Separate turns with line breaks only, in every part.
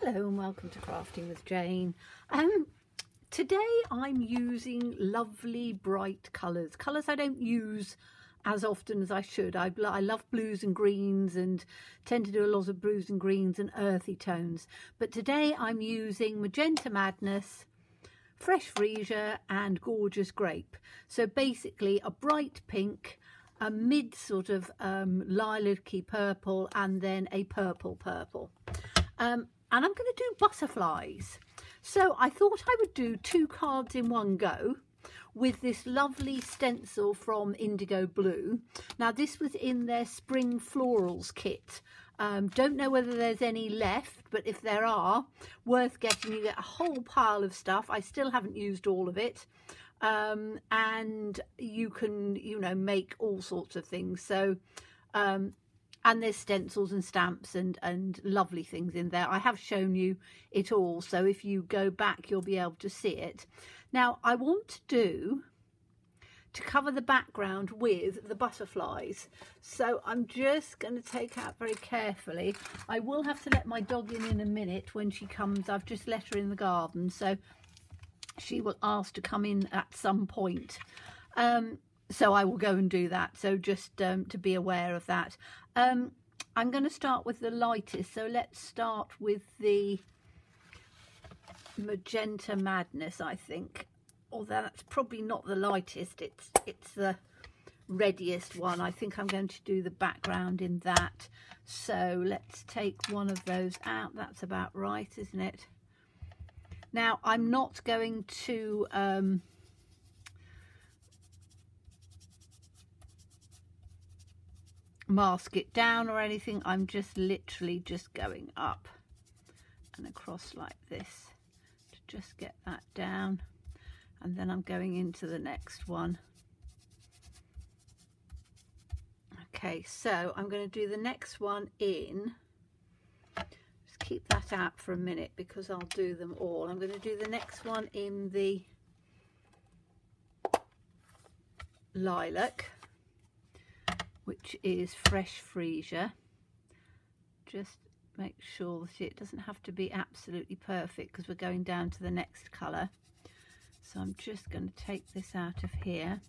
Hello and welcome to Crafting with Jane. Today I'm using lovely bright colours I don't use as often as I should. I love blues and greens and tend to do a lot of blues and greens and earthy tones, but today I'm using Magenta Madness, Fresh Freesia and Gorgeous Grape. So basically a bright pink, a mid sort of lilac-y purple, and then a purple. And I'm going to do butterflies. So I thought I would do 2 cards in one go with this lovely stencil from Indigo Blue. Now this was in their Spring Florals kit. Don't know whether there's any left, but if there are, worth getting. You get a whole pile of stuff. I still haven't used all of it. And you can, you know, make all sorts of things. So and there's stencils and stamps and lovely things in there. I have shown you it all, so if you go back you'll be able to see it. Now I want to cover the background with the butterflies, so I'm just going to take out very carefully. I will have to let my dog in a minute when she comes. I've just let her in the garden, so she will ask to come in at some point. So I will go and do that, so just to be aware of that. I'm going to start with the lightest, so let's start with the Magenta Madness, I think. Although that's probably not the lightest, it's the reddiest one. I think I'm going to do the background in that. So let's take one of those out. That's about right, isn't it? Now I'm not going to mask it down or anything. I'm just literally just going up and across like this to just get that down, and then I'm going into the next one. Okay, so I'm going to do the next one in, just keep that out for a minute because I'll do them all. I'm going to do the next one in the lilac, which is Fresh Freesia. Just make sure that it doesn't have to be absolutely perfect because we're going down to the next colour. So I'm just going to take this out of here.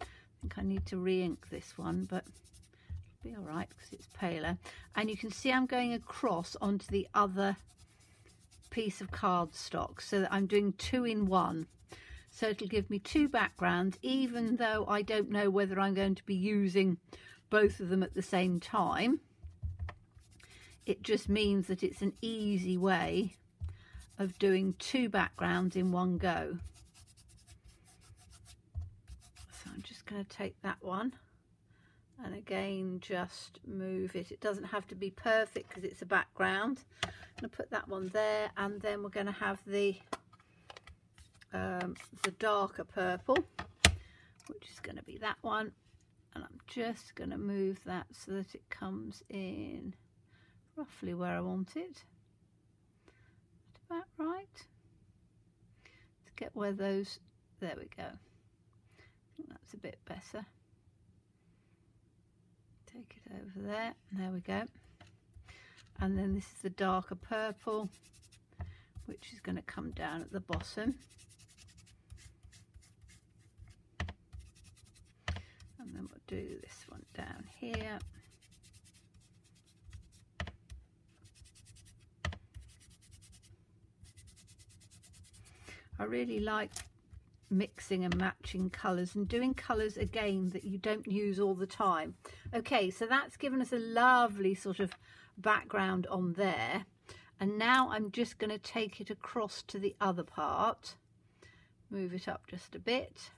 I think I need to re-ink this one, but it'll be all right because it's paler. And you can see I'm going across onto the other piece of cardstock so that I'm doing 2 in 1. So it'll give me 2 backgrounds, even though I don't know whether I'm going to be using both of them at the same time. It just means that it's an easy way of doing 2 backgrounds in one go. So I'm just going to take that one and again just move it. It doesn't have to be perfect because it's a background. I'm going to put that one there, and then we're going to have the darker purple, which is going to be that one. And I'm just going to move that so that it comes in roughly where I want it. About right. To get where those, there we go. I think that's a bit better. Take it over there. There we go. And then this is the darker purple, which is going to come down at the bottom. And then we'll do this one down here. I really like mixing and matching colours and doing colours again that you don't use all the time. Okay, so that's given us a lovely sort of background on there. And now I'm just going to take it across to the other part. Move it up just a bit.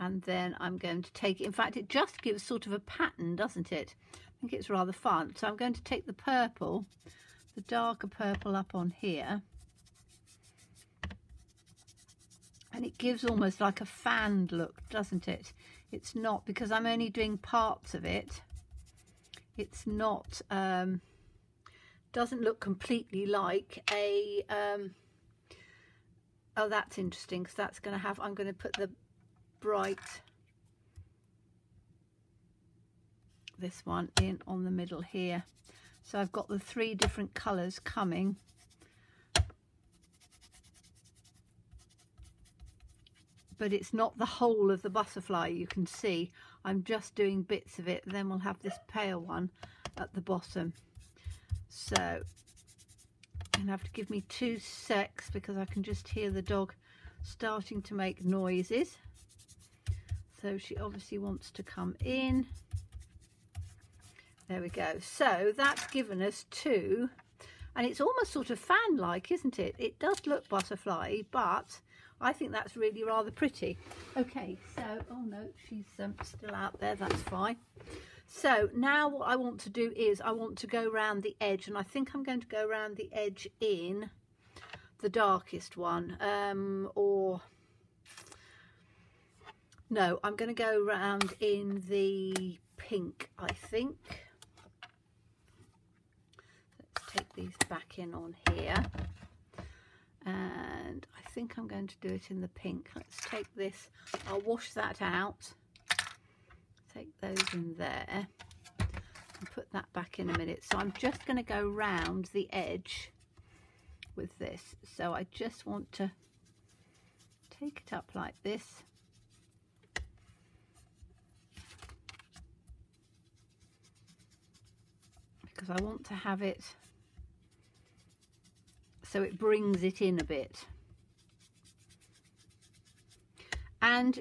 And then I'm going to take it, in fact it just gives sort of a pattern, doesn't it? I think it's rather fun. So I'm going to take the purple, the darker purple up on here, and it gives almost like a fanned look, doesn't it? It's not, because I'm only doing parts of it, it's not, doesn't look completely like a, oh that's interesting, because that's going to have, I'm going to put the bright, this one in on the middle here. So I've got the 3 different colours coming but it's not the whole of the butterfly. You can see I'm just doing bits of it. Then we'll have this pale one at the bottom. So you're gonna have to give me 2 secs because I can just hear the dog starting to make noises. So she obviously wants to come in. There we go. So that's given us 2, and it's almost sort of fan-like, isn't it? It does look butterfly, but I think that's really rather pretty. Okay, so, oh no, she's still out there, that's fine. So now what I want to do is I want to go around the edge, and I think I'm going to go around the edge in the darkest one, or no, I'm going to go around in the pink, I think. Let's take these back in on here, and I think I'm going to do it in the pink. Let's take this, I'll wash that out, take those in there and put that back in a minute. So I'm just going to go round the edge with this. So I just want to take it up like this, because I want to have it so it brings it in a bit. And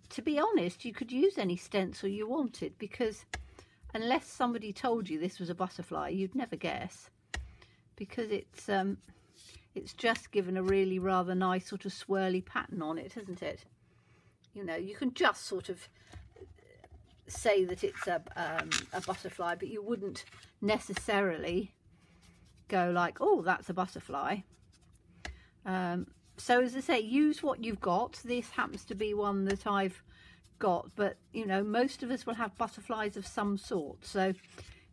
to be honest, you could use any stencil you wanted, because unless somebody told you this was a butterfly, you'd never guess, because it's just given a really rather nice sort of swirly pattern on it, isn't it? You know, you can just sort of say that it's a butterfly, but you wouldn't necessarily go like, oh, that's a butterfly. So as I say, use what you've got. This happens to be one that I've got, but you know, most of us will have butterflies of some sort, so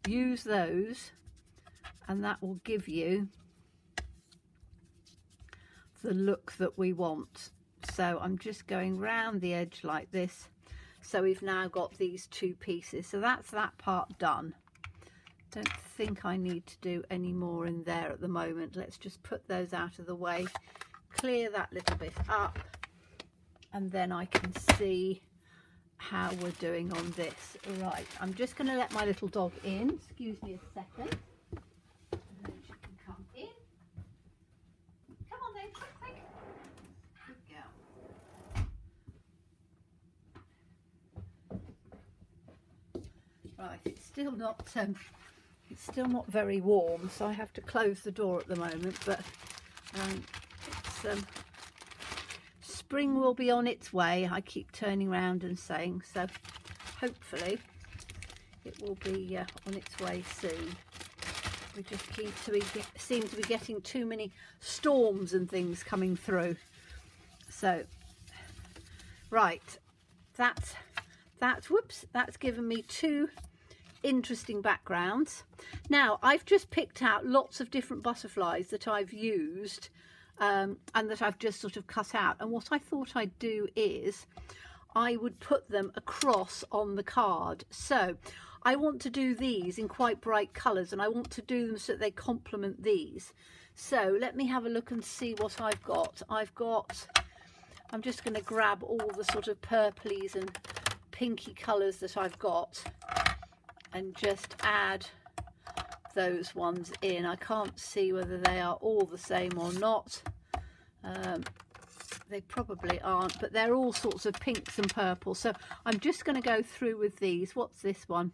use those and that will give you the look that we want. So I'm just going round the edge like this. So we've now got these 2 pieces. So that's that part done. Don't think I need to do any more in there at the moment. Let's just put those out of the way, clear that little bit up, and then I can see how we're doing on this. Right, I'm just going to let my little dog in. Excuse me a second. And then she can come in. Come on then, quick. Good girl. Right, it's still not very warm, so I have to close the door at the moment, but spring will be on its way, I keep turning around and saying, so hopefully it will be on its way soon. We just seem to be getting too many storms and things coming through. So right, that's given me 2 interesting backgrounds. Now I've just picked out lots of different butterflies that I've used and that I've just sort of cut out, and what I thought I'd do is I would put them across on the card. So I want to do these in quite bright colours, and I want to do them so that they complement these. So let me have a look and see what I've got. I'm just going to grab all the sort of purplies and pinky colours that I've got and just add those ones in. I can't see whether they are all the same or not. They probably aren't, but they're all sorts of pinks and purples. So I'm just going to go through with these. What's this one?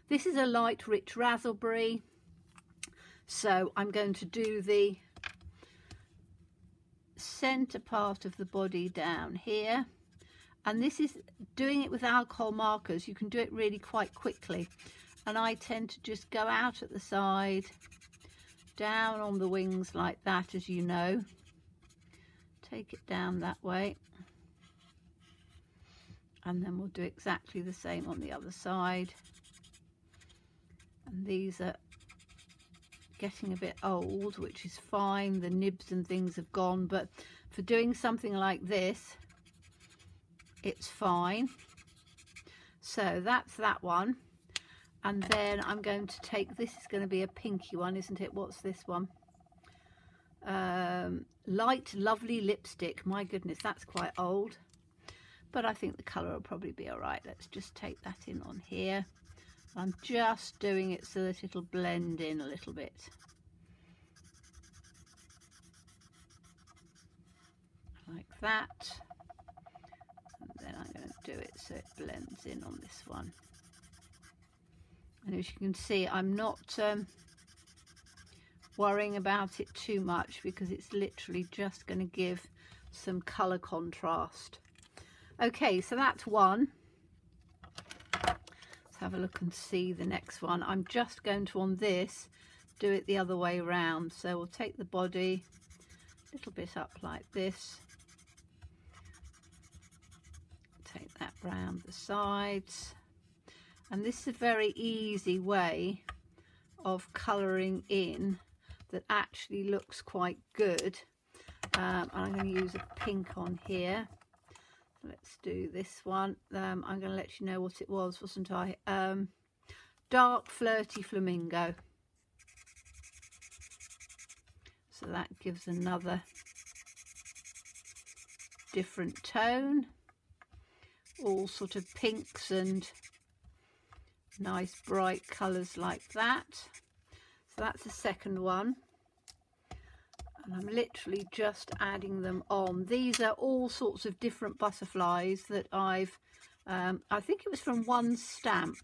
This is a light rich raspberry. So I'm going to do the centre part of the body down here. And this is doing it with alcohol markers. You can do it really quite quickly. And I tend to just go out at the side, down on the wings like that, as you know. Take it down that way. And then we'll do exactly the same on the other side. And these are getting a bit old, which is fine. The nibs and things have gone, but for doing something like this, it's fine. So that's that one. And then I'm going to take, this is going to be a pinky one, isn't it? What's this one? Light Lovely Lipstick. My goodness, that's quite old. but I think the colour will probably be all right. Let's just take that in on here. I'm just doing it so that it'll blend in a little bit. Like that. And then I'm going to do it so it blends in on this one. And as you can see, I'm not worrying about it too much because it's literally just going to give some colour contrast. Okay, so that's one. Let's have a look and see the next one. I'm just going to, on this, do it the other way around. So we'll take the body a little bit up like this. Take that round the sides. And this is a very easy way of colouring in that actually looks quite good. I'm going to use a pink on here. Let's do this one. I'm going to let you know what it was, wasn't I? Dark Flirty Flamingo. So that gives another different tone. All sort of pinks and nice bright colours like that. So that's the second one. And I'm literally just adding them on. These are all sorts of different butterflies that I've, I think it was from one stamp,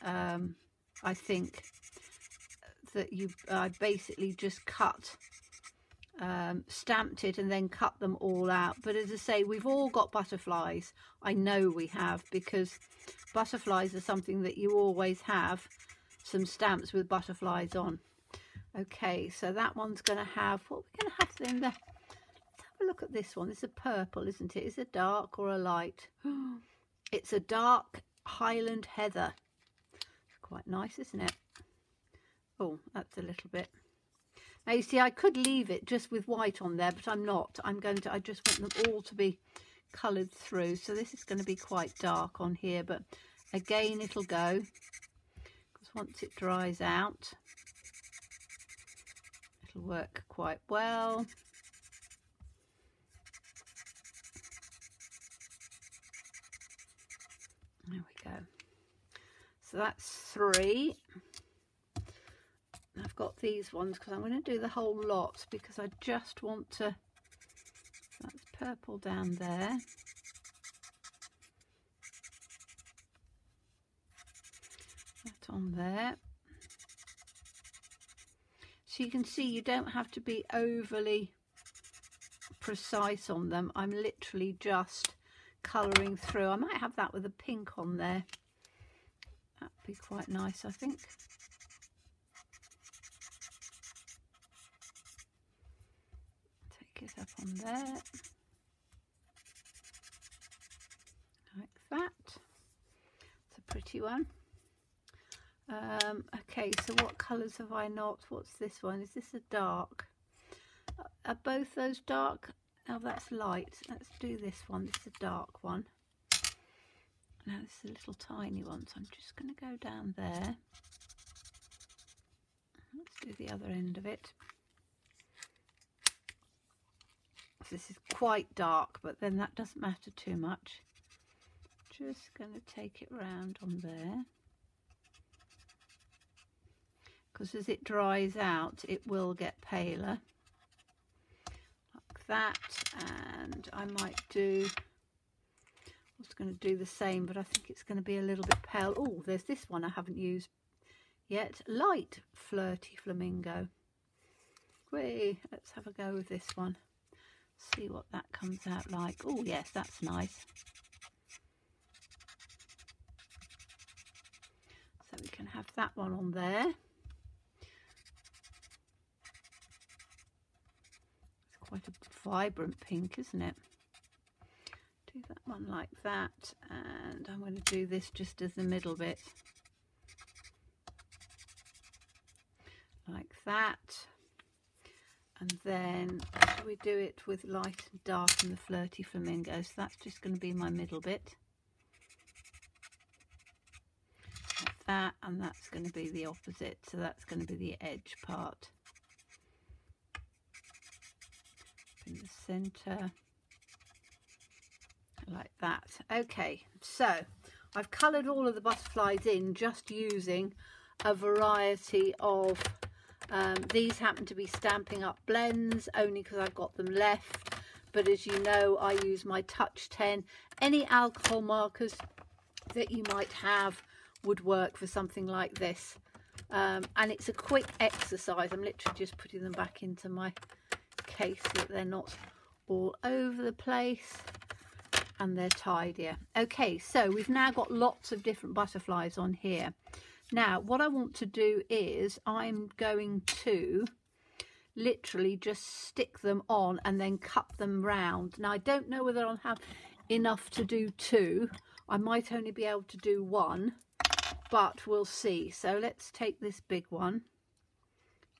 I think, that I basically just cut, stamped it and then cut them all out. But as I say, we've all got butterflies. I know we have, because butterflies are something that you always have some stamps with butterflies on. Okay, so that one's going to have, what we're going to have in there. Let's have a look at this one. It's a purple, isn't it? Is it dark or a light? It's a dark Highland Heather. It's quite nice, isn't it? Oh, that's a little bit. Now you see, I could leave it just with white on there, but I'm not. I just want them all to be coloured through. So this is going to be quite dark on here, but again, it'll go, because once it dries out, work quite well. There we go. So that's 3. I've got these ones because I'm going to do the whole lot because I just want to, that's purple down there. That on there. So you can see you don't have to be overly precise on them. I'm literally just colouring through. I might have that with a pink on there. That'd be quite nice, I think. Take it up on there. Like that. It's a pretty one. Okay, so what colours have I not? What's this one? Is this a dark? Are both those dark? Oh, that's light. Let's do this one. This is a dark one. Now this is a little tiny one, so I'm just going to go down there. Let's do the other end of it. This is quite dark, but then that doesn't matter too much. Just going to take it round on there. Because as it dries out, it will get paler. Like that. And I might do, I was going to do the same, but I think it's going to be a little bit pale. Oh, there's this one I haven't used yet. Light Flirty Flamingo. Whee, let's have a go with this one. See what that comes out like. Oh, yes, that's nice. So we can have that one on there. Quite a vibrant pink, isn't it? Do that one like that, and I'm going to do this just as the middle bit, like that. And then shall we do it with light and dark and the Flirty Flamingo? So that's just going to be my middle bit, like that, and that's going to be the opposite, so that's going to be the edge part. In the centre, like that. Okay, so I've coloured all of the butterflies in just using a variety of these happen to be Stampin' Up blends only because I've got them left, but as you know, I use my Touch 10. Any alcohol markers that you might have would work for something like this, and it's a quick exercise. I'm literally just putting them back into my case so that they're not all over the place and they're tidier. Okay, so we've now got lots of different butterflies on here. Now what I want to do is I'm going to literally just stick them on and then cut them round. Now I don't know whether I'll have enough to do two. I might only be able to do one, but we'll see. So let's take this big one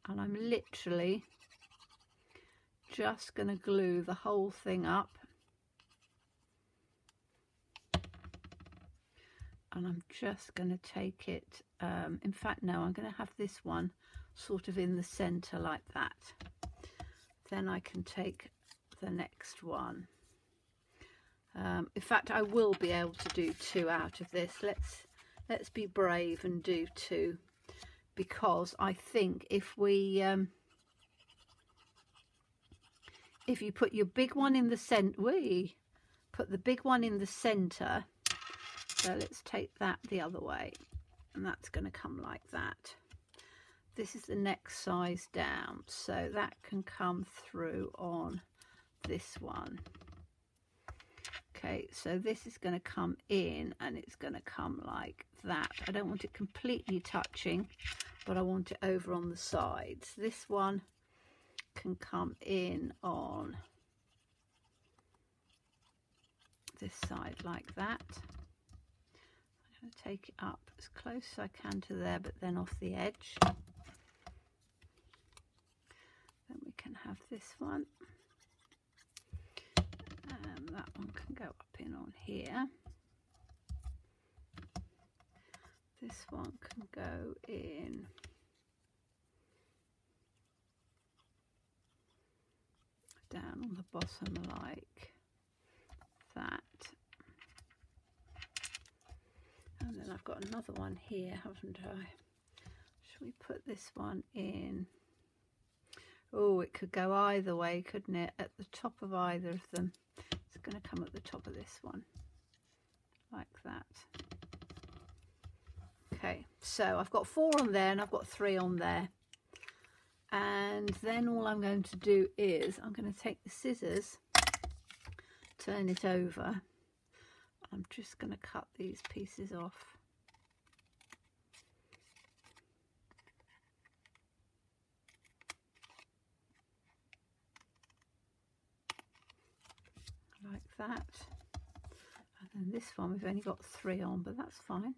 and I'm literally just going to glue the whole thing up. And I'm just going to take it, in fact no, I'm going to have this one sort of in the center like that. Then I can take the next one. In fact I will be able to do two out of this. Let's be brave and do two, because I think if you put your big one in the center, put the big one in the center. So let's take that the other way, and that's going to come like that. This is the next size down, so that can come through on this one. Okay, so this is going to come in and it's going to come like that. I don't want it completely touching, but I want it over on the sides. This one can come in on this side like that. I'm going to take it up as close as I can to there, but then off the edge. Then we can have this one, and that one can go up in on here. This one can go in down on the bottom like that. And then I've got another one here, haven't I? Should we put this one in? Oh, it could go either way, couldn't it? At the top of either of them. It's going to come at the top of this one, like that. Okay, so I've got 4 on there and I've got 3 on there. And then all I'm going to do is I'm going to take the scissors, turn it over. I'm just going to cut these pieces off. Like that. And then this one we've only got 3 on, but that's fine.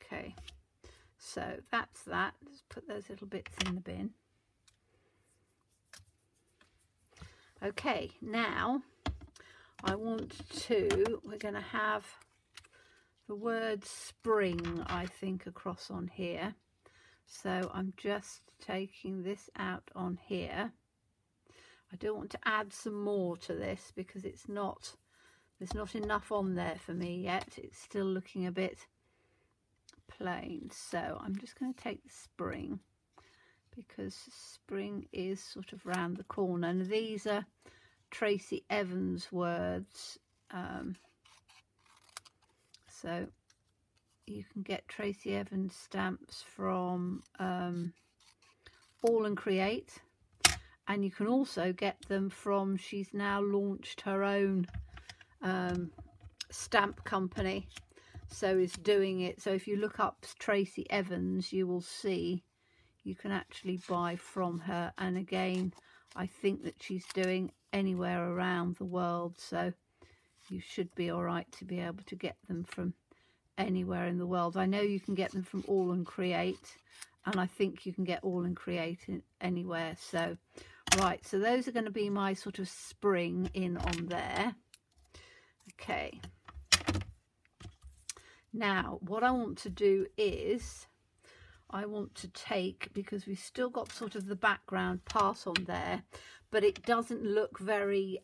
Okay, so that's that. Let's put those little bits in the bin. Okay, now we're going to have the word spring, I think, across on here. So I'm just taking this out on here. I do want to add some more to this because there's not enough on there for me yet. It's still looking a bit plain. So I'm just going to take the spring, because spring is sort of round the corner, and these are Tracy Evans words, so you can get Tracy Evans stamps from All and Create, and you can also get them from, she's now launched her own stamp company, so is doing it. So if you look up Tracy Evans, you will see you can actually buy from her. And again, I think that she's doing anywhere around the world, so you should be all right to be able to get them from anywhere in the world. I know you can get them from All and Create, and I think you can get All and Create anywhere. So right, so those are going to be my sort of spring in on there. Okay, now what I want to do is I want to take, because we've still got sort of the background part on there, but it doesn't look very,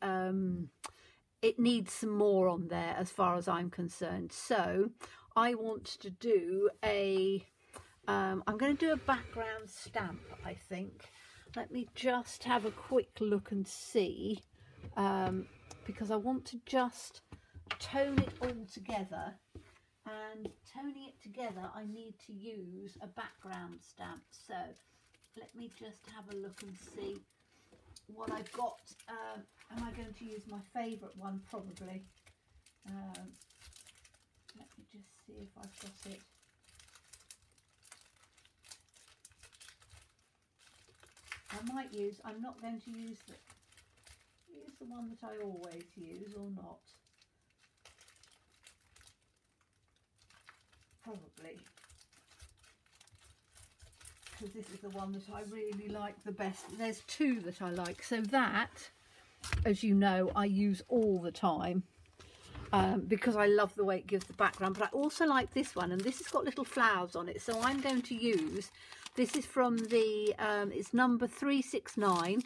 it needs some more on there as far as I'm concerned. So I want to do a, I'm going to do a background stamp, I think. Let me just have a quick look and see, because I want to just tone it all together. And toning it together, I need to use a background stamp. So let me just have a look and see what I've got. Am I going to use my favourite one? Probably. Let me just see if I've got it. I might use, I'm not going to use the one that I always use, or not. Probably, because this is the one that I really like the best. There's two that I like. So that, as you know, I use all the time because I love the way it gives the background. But I also like this one, and this has got little flowers on it. So I'm going to use, this is from the, it's number 369,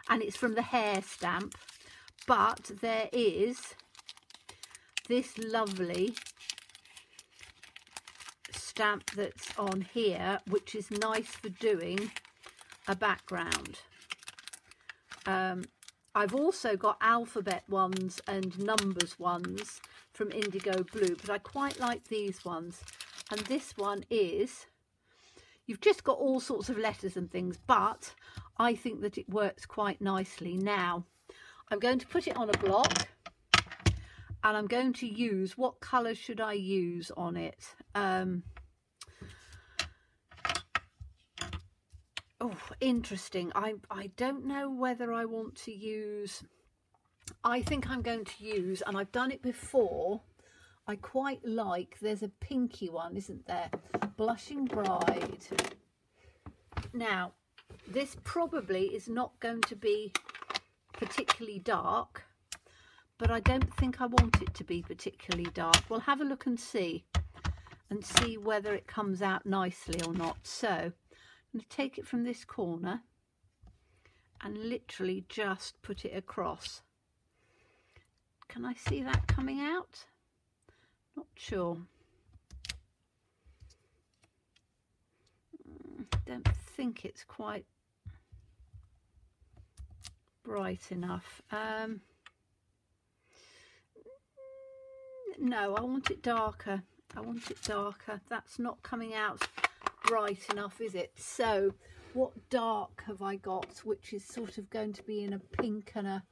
and it's from the hair stamp. But there is this lovely stamp that's on here, which is nice for doing a background. I've also got alphabet ones and numbers ones from Indigo Blue, but I quite like these ones. And this one is, you've just got all sorts of letters and things, but I think that it works quite nicely. Now I'm going to put it on a block, and I'm going to use, what colour should I use on it? Oh, interesting. I don't know whether I want to use, I think I'm going to use, and I've done it before, I quite like, there's a pinky one, isn't there? Blushing Bride. Now, this probably is not going to be particularly dark, but I don't think I want it to be particularly dark. We'll have a look and see whether it comes out nicely or not. So I'm going to take it from this corner and literally just put it across. Can I see that coming out? Not sure. Don't think it's quite bright enough. No, I want it darker. I want it darker. That's not coming out bright enough, is it? So what dark have I got, which is sort of going to be in a pink and a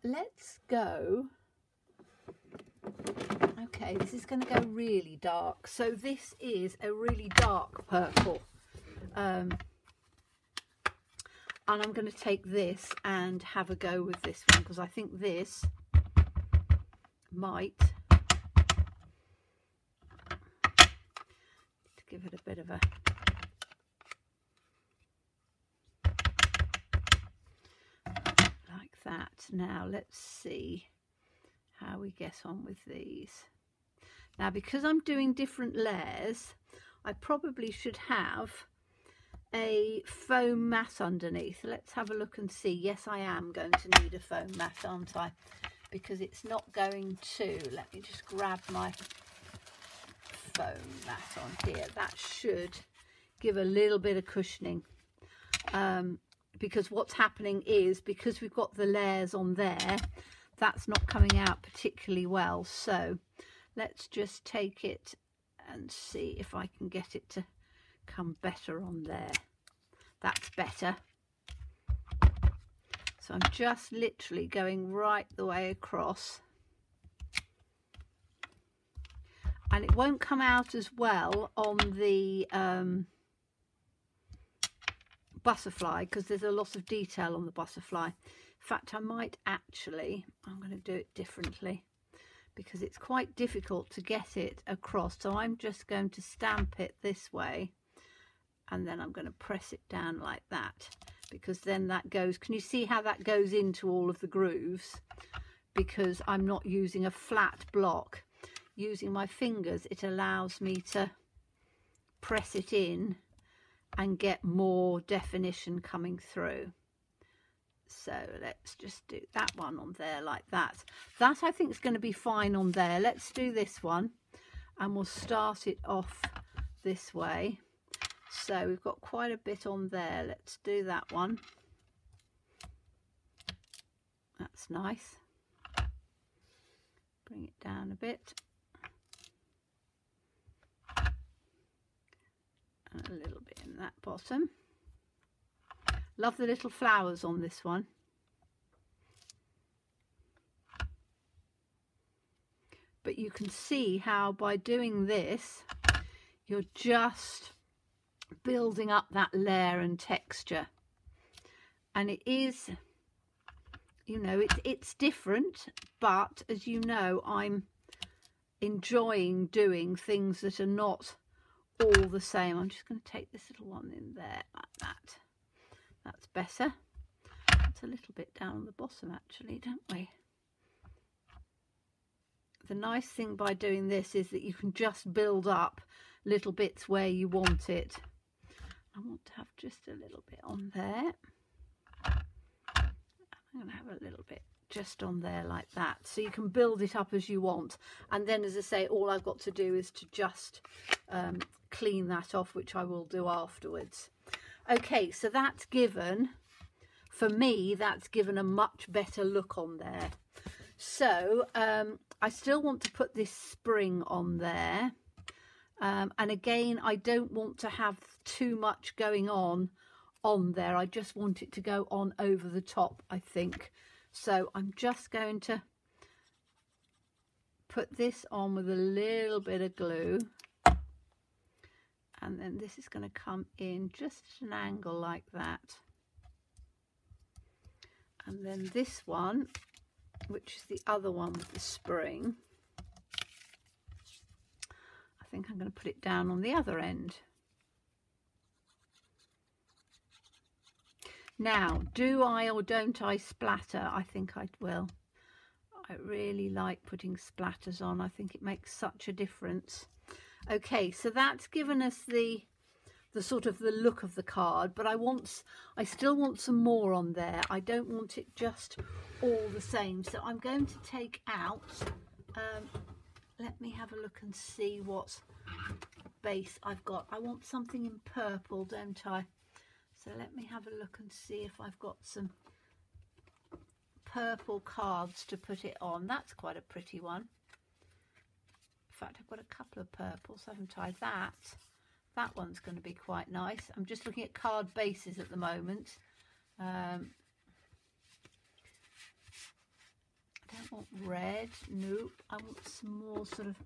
let's go, okay, this is going to go really dark. So this is a really dark purple, and I'm going to take this and have a go with this one, because I think this might give it a bit of a, like that. Now let's see how we get on with these. Now, because I'm doing different layers, I probably should have a foam mat underneath. Let's have a look and see. Yes, I am going to need a foam mat, aren't I? Because it's not going to, let me just grab my foam mat on here. That should give a little bit of cushioning, because what's happening is, because we've got the layers on there, that's not coming out particularly well. So let's just take it and see if I can get it to come better on there. That's better. So I'm just literally going right the way across, and it won't come out as well on the butterfly, because there's a lot of detail on the butterfly. In fact, I might actually, I'm going to do it differently, because it's quite difficult to get it across. So I'm just going to stamp it this way, and then I'm going to press it down like that, because then that goes, can you see how that goes into all of the grooves? Because I'm not using a flat block. Using my fingers, it allows me to press it in and get more definition coming through. So let's just do that one on there like that. That I think is going to be fine on there. Let's do this one and we'll start it off this way. So we've got quite a bit on there. Let's do that one. That's nice. Bring it down a bit. And a little bit in that bottom. Love the little flowers on this one. But you can see how by doing this, you're just building up that layer and texture. And it is, you know, it's different, but as you know, I'm enjoying doing things that are not all the same. I'm just going to take this little one in there like that. That's better. It's a little bit down on the bottom actually, don't we? The nice thing by doing this is that you can just build up little bits where you want it. I want to have just a little bit on there. I'm going to have a little bit just on there like that. So you can build it up as you want. And then, as I say, all I've got to do is to just clean that off, which I will do afterwards. Okay, so that's given, for me, that's given a much better look on there. So I still want to put this spring on there. And again, I don't want to have too much going on there. I just want it to go on over the top, I think. So I'm just going to put this on with a little bit of glue. And then this is going to come in just at an angle like that. And then this one, which is the other one with the spring, I think I'm going to put it down on the other end. Now, do I or don't I splatter? I think I will. I really like putting splatters on. I think it makes such a difference. Okay, so that's given us the sort of the look of the card, but I still want some more on there. I don't want it just all the same. So I'm going to take out, let me have a look and see what base I've got. I want something in purple, don't I? So let me have a look and see if I've got some purple cards to put it on. That's quite a pretty one. In fact, I've got a couple of purples, haven't I? That one's going to be quite nice. I'm just looking at card bases at the moment. I don't want red. Nope. I want some more sort of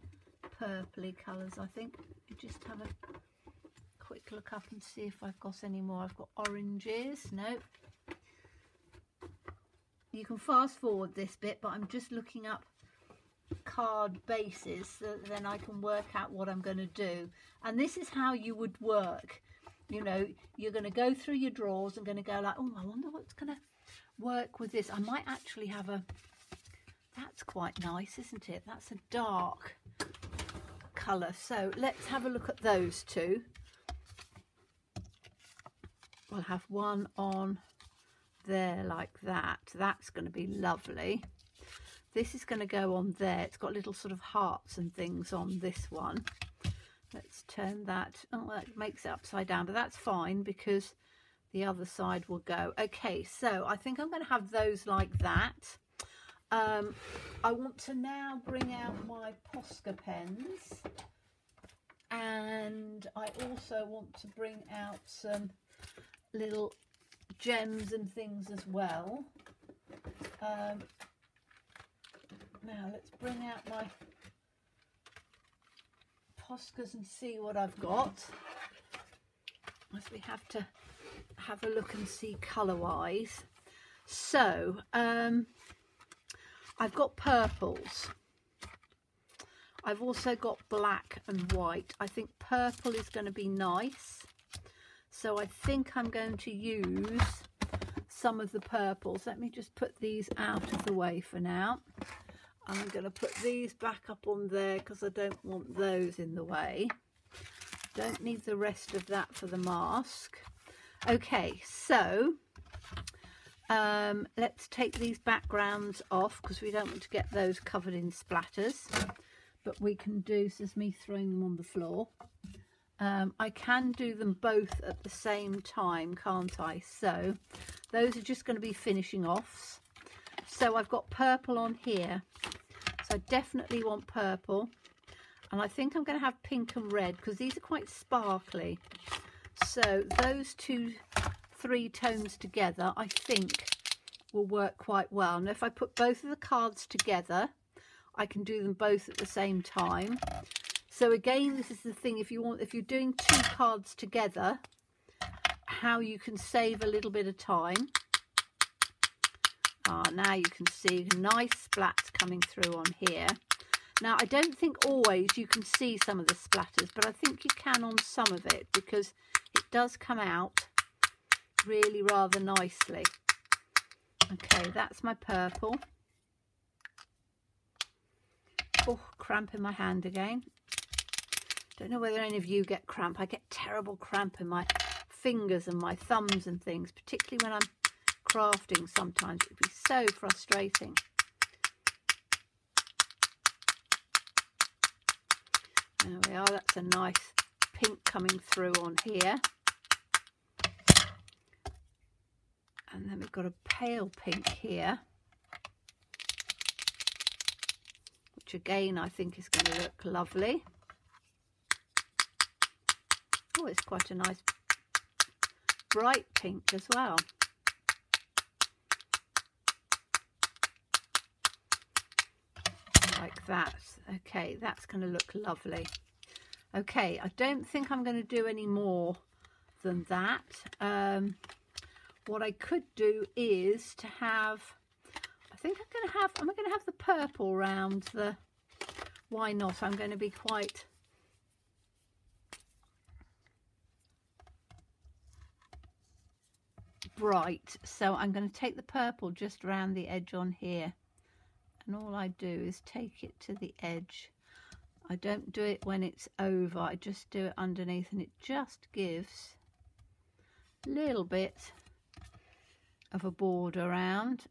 purpley colours, I think. Just have a quick look up and see if I've got any more. I've got oranges. Nope. You can fast forward this bit, but I'm just looking up card bases so that then I can work out what I'm going to do. And this is how you would work. You know, you're going to go through your drawers and going to go like, oh, I wonder what's going to work with this. I might actually have a, that's quite nice, isn't it? That's a dark colour. So let's have a look at those two. We'll have one on there like that. That's going to be lovely. This is going to go on there. It's got little sort of hearts and things on this one. Let's turn that. Oh, that makes it upside down, but that's fine because the other side will go. Okay, so I think I'm going to have those like that. I want to now bring out my Posca pens, and I also want to bring out some little gems and things as well. Now let's bring out my Poscas and see what I've got, as we have to have a look and see colour wise. So I've got purples. I've also got black and white. I think purple is going to be nice. So I think I'm going to use some of the purples. Let me just put these out of the way for now. I'm going to put these back up on there because I don't want those in the way. Don't need the rest of that for the mask. Okay, so let's take these backgrounds off because we don't want to get those covered in splatters. But we can do, this is me throwing them on the floor. I can do them both at the same time, can't I? So those are just going to be finishing offs. So I've got purple on here. So I definitely want purple. And I think I'm going to have pink and red because these are quite sparkly. So those three tones together, I think will work quite well. Now if I put both of the cards together, I can do them both at the same time. So again, this is the thing, if you're doing two cards together, how you can save a little bit of time. Now you can see nice splats coming through on here. Now I don't think always you can see some of the splatters, but I think you can on some of it because it does come out really rather nicely. Okay, that's my purple. Oh, cramp in my hand again. Don't know whether any of you get cramp. I get terrible cramp in my fingers and my thumbs and things, particularly when I'm crafting sometimes. It would be so frustrating. There we are. That's a nice pink coming through on here. And then we've got a pale pink here, which again I think is going to look lovely. Oh, it's quite a nice bright pink as well. Like that. Okay, that's going to look lovely. Okay, I don't think I'm going to do any more than that. What I could do is to have, I think I'm going to have, am I going to have the purple round the, why not? I'm going to be quite bright, so I'm going to take the purple just around the edge on here, and all I do is take it to the edge. I don't do it when it's over, I just do it underneath, and it just gives a little bit of a border around.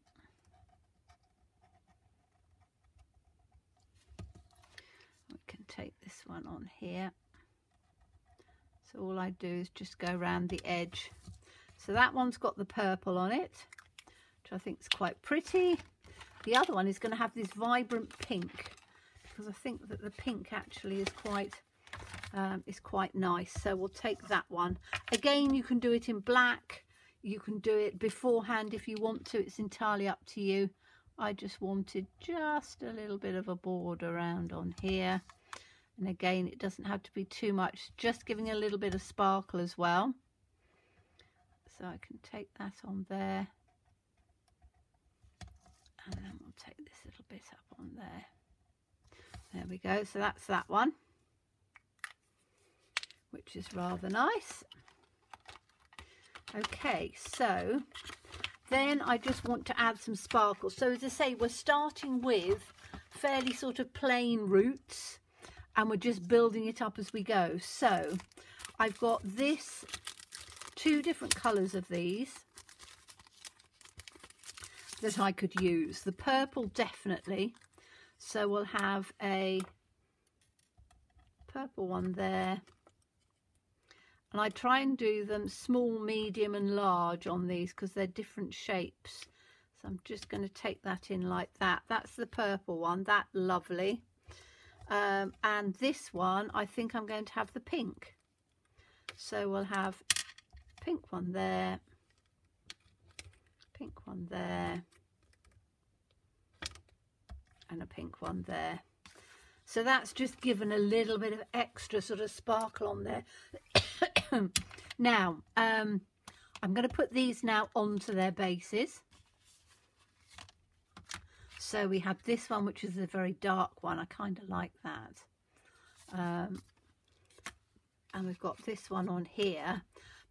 We can take this one on here. So all I do is just go around the edge. So that one's got the purple on it, which I think is quite pretty. The other one is going to have this vibrant pink, because I think that the pink actually is quite nice. So we'll take that one. Again, you can do it in black. You can do it beforehand if you want to. It's entirely up to you. I just wanted just a little bit of a border around on here. And again, it doesn't have to be too much, just giving a little bit of sparkle as well. So I can take that on there. And then we'll take this little bit up on there. There we go. So that's that one, which is rather nice. Okay, so then I just want to add some sparkle. So as I say, we're starting with fairly sort of plain roots, and we're just building it up as we go. So I've got this, two different colours of these that I could use. The purple definitely. So we'll have a purple one there. And I try and do them small, medium and large on these because they're different shapes. So I'm just going to take that in like that. That's the purple one. That's lovely. And this one, I think I'm going to have the pink. So we'll have pink one there, pink one there, and a pink one there. So that's just given a little bit of extra sort of sparkle on there. Now, I'm going to put these now onto their bases. So we have this one, which is a very dark one. I kind of like that. And we've got this one on here.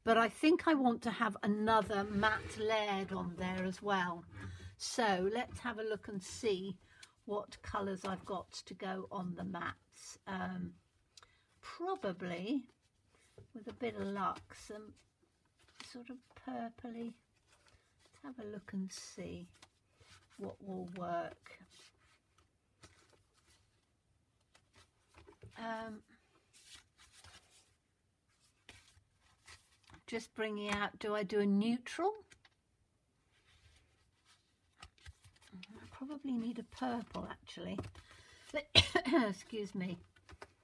But I think I want to have another matte layered on there as well. So let's have a look and see what colours I've got to go on the mattes. Probably bit of luck, some sort of purpley. Let's have a look and see what will work. Just bringing out, do I do a neutral? I probably need a purple actually. Excuse me.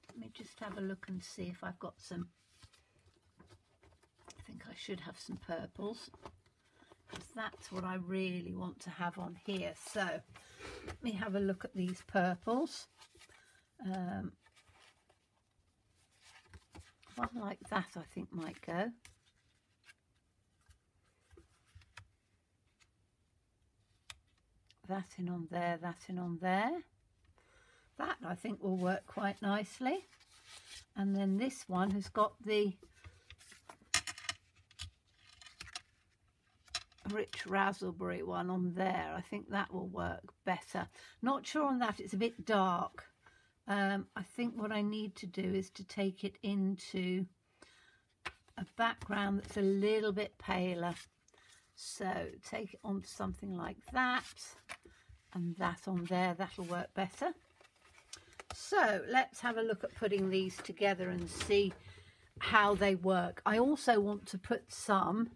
Let me just have a look and see if I've got some. I think I should have some purples, because that's what I really want to have on here. So let me have a look at these purples. One like that I think might go. That in on there, that in on there. That I think will work quite nicely. And then this one has got the rich raspberry one on there. I think that will work better. Not sure on that, it's a bit dark. I think what I need to do is to take it into a background that's a little bit paler. So take it onto something like that, and that on there, that'll work better. So let's have a look at putting these together and see how they work. I also want to put some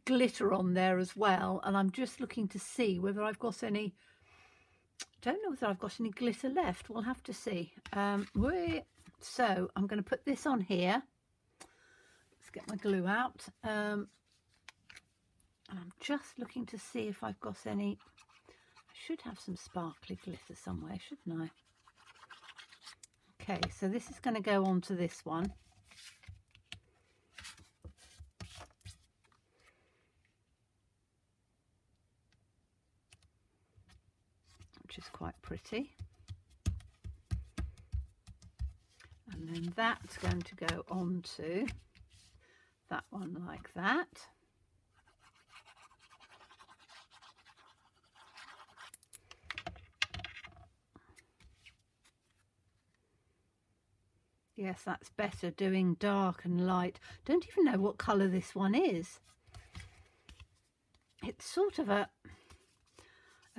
glitter on there as well, and I'm just looking to see whether I've got any. Don't know whether I've got any glitter left. We'll have to see. So I'm going to put this on here. Let's get my glue out. And I'm just looking to see if I've got any. I should have some sparkly glitter somewhere, shouldn't I? Okay, so this is going to go on to this one. Which is quite pretty. And then that's going to go on to that one like that. Yes, that's better, doing dark and light. Don't even know what colour this one is. It's sort of a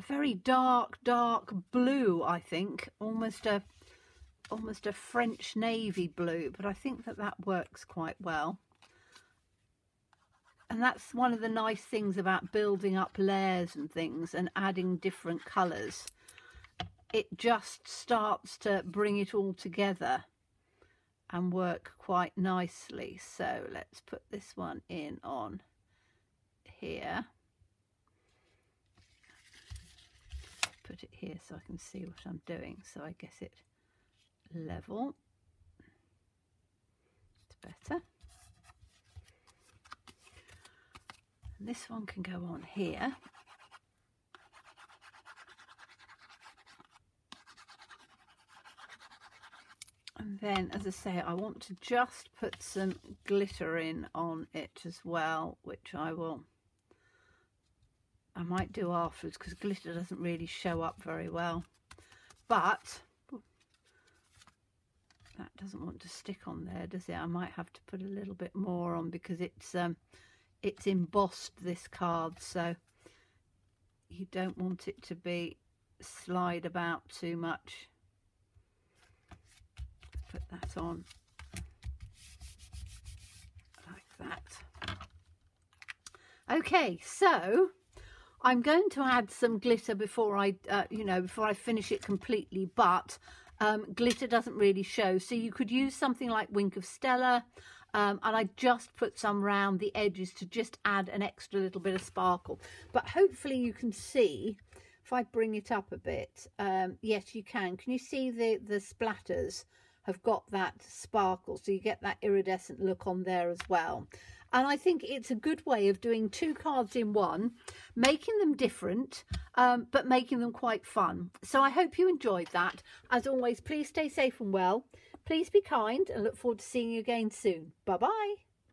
very dark blue, I think, almost a French navy blue, but I think that works quite well. And that's one of the nice things about building up layers and things and adding different colours. It just starts to bring it all together and work quite nicely. So let's put this one in on here. Put it here so I can see what I'm doing. So I guess it level. It's better. And this one can go on here. And then, as I say, I want to just put some glitter in on it as well, which I might do afterwards, because glitter doesn't really show up very well. But that doesn't want to stick on there, does it? I might have to put a little bit more on, because it's embossed, this card, so you don't want it to be slide about too much. Put that on like that. Okay, so I'm going to add some glitter before I before I finish it completely, but glitter doesn't really show, so you could use something like Wink of Stella, and I just put some round the edges to just add an extra little bit of sparkle. But hopefully you can see, if I bring it up a bit, yes you can you see the splatters have got that sparkle, so you get that iridescent look on there as well. And I think it's a good way of doing two cards in one, making them different, but making them quite fun. So I hope you enjoyed that. As always, please stay safe and well. Please be kind, and look forward to seeing you again soon. Bye-bye.